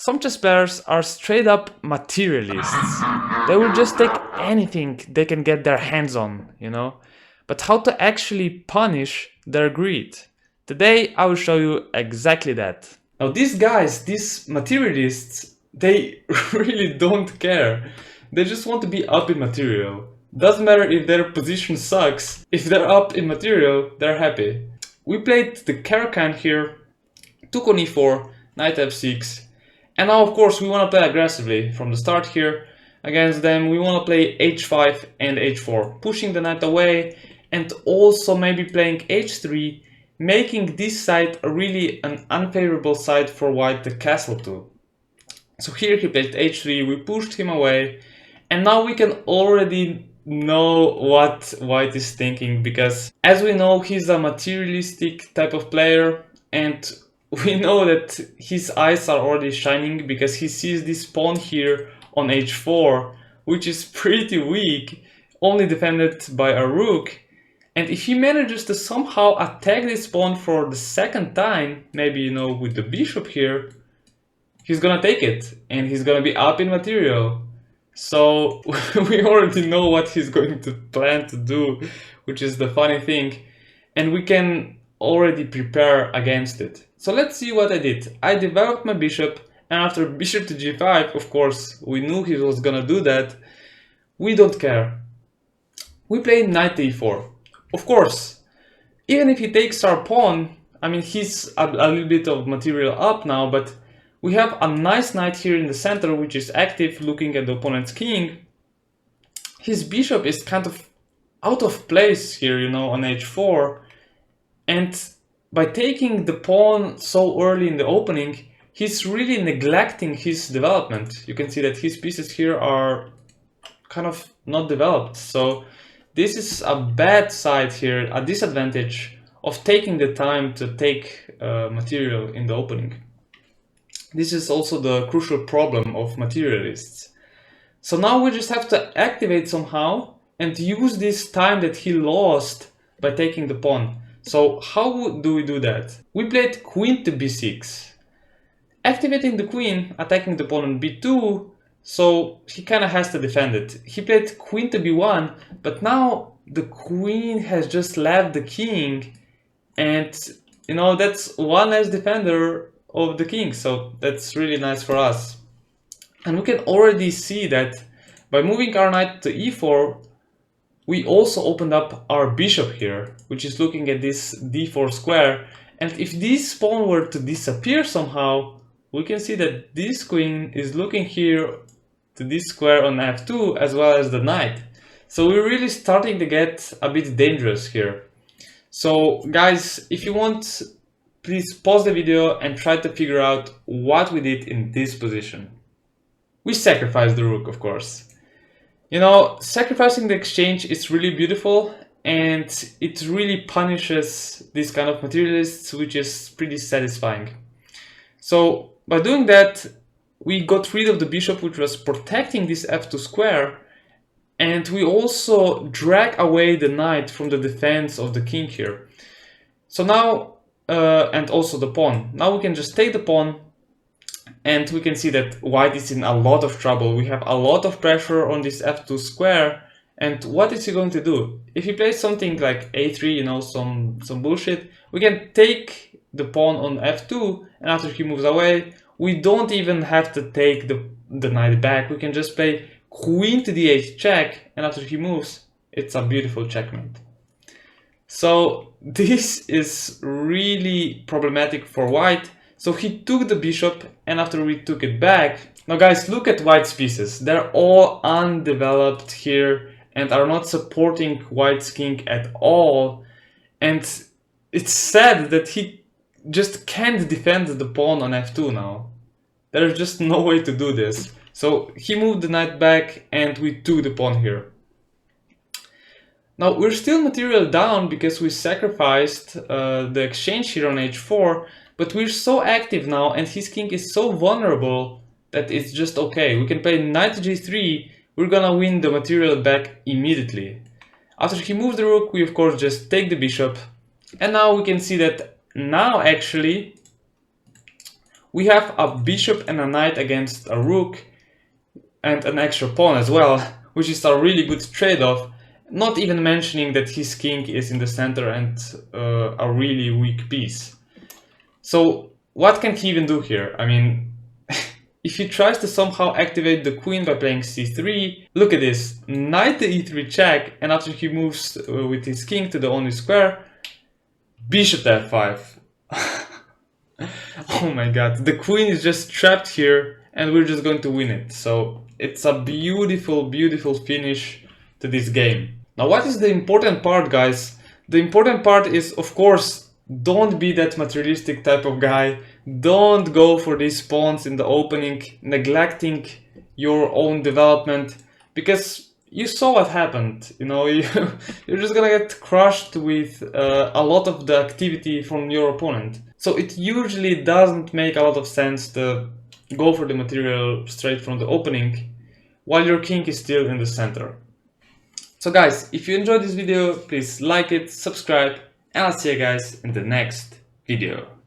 Some chess players are straight up materialists. They will just take anything they can get their hands on, you know? But how to actually punish their greed? Today I will show you exactly that. Now these guys, these materialists, they really don't care. They just want to be up in material. Doesn't matter if their position sucks, if they're up in material, they're happy. We played the Caro-Kann here, took on e4, knight f6, and now of course we want to play aggressively from the start here against them. We want to play h5 and h4, pushing the knight away, and also maybe playing h3, making this side really an unfavorable side for white to castle to. So here he played h3, we pushed him away, and now we can already know what white is thinking, because as we know, he's a materialistic type of player, and we know that his eyes are already shining because he sees this pawn here on h4, which is pretty weak, only defended by a rook. And if he manages to somehow attack this pawn for the second time, maybe, you know, with the bishop here, he's gonna take it and he's gonna be up in material. So we already know what he's going to plan to do, which is the funny thing, and we can already prepare against it. So let's see what I did. I developed my bishop, and after bishop to g5, of course, we knew he was gonna do that. We don't care. We played knight to e4. Of course, even if he takes our pawn, I mean, he's a little bit of material up now, but we have a nice knight here in the center, which is active, looking at the opponent's king. His bishop is kind of out of place here, you know, on h4. And by taking the pawn so early in the opening, he's really neglecting his development. You can see that his pieces here are kind of not developed. So this is a bad side here, a disadvantage of taking the time to take material in the opening. This is also the crucial problem of materialists. So now we just have to activate somehow and use this time that he lost by taking the pawn. So how do we do that? We played queen to b6. Activating the queen, attacking the pawn on b2, so he kind of has to defend it. He played queen to b1, but now the queen has just left the king, and you know, that's one less defender of the king, so that's really nice for us. And we can already see that by moving our knight to e4, we also opened up our bishop here, which is looking at this d4 square, and if this pawn were to disappear somehow, we can see that this queen is looking here to this square on f2 as well as the knight. So we're really starting to get a bit dangerous here. So guys, if you want, please pause the video and try to figure out what we did in this position. We sacrificed the rook, of course. You know, sacrificing the exchange is really beautiful, and it really punishes these kind of materialists, which is pretty satisfying. So by doing that, we got rid of the bishop, which was protecting this f2 square, and we also drag away the knight from the defense of the king here. So now, and also the pawn. Now we can just take the pawn, and we can see that white is in a lot of trouble. We have a lot of pressure on this f2 square, and what is he going to do? If he plays something like a3, you know, some bullshit, we can take the pawn on f2, and after he moves away, we don't even have to take the knight back. We can just play queen to d8 check, and after he moves, it's a beautiful checkmate. So this is really problematic for white. So he took the bishop, and after we took it back, now guys, look at white's pieces. They're all undeveloped here and are not supporting white's king at all. And it's sad that he just can't defend the pawn on f2 now. There's just no way to do this. So he moved the knight back and we took the pawn here. Now we're still material down because we sacrificed the exchange here on h4, but we're so active now and his king is so vulnerable that it's just okay. We can play knight to g3, we're gonna win the material back immediately. After he moved the rook, we of course just take the bishop, and now we can see that now actually we have a bishop and a knight against a rook and an extra pawn as well, which is a really good trade-off, not even mentioning that his king is in the center and a really weak piece. So what can he even do here? I mean, if he tries to somehow activate the queen by playing c3, look at this, knight to e3 check, and after he moves with his king to the only square, bishop to f5. Oh my god, the queen is just trapped here and we're just going to win it. So it's a beautiful, beautiful finish to this game. Now what is the important part, guys? The important part is, of course, don't be that materialistic type of guy. Don't go for these pawns in the opening, neglecting your own development, because you saw what happened. You know, you're just gonna get crushed with a lot of the activity from your opponent. So it usually doesn't make a lot of sense to go for the material straight from the opening while your king is still in the center. So guys, if you enjoyed this video, please like it, subscribe, and I'll see you guys in the next video.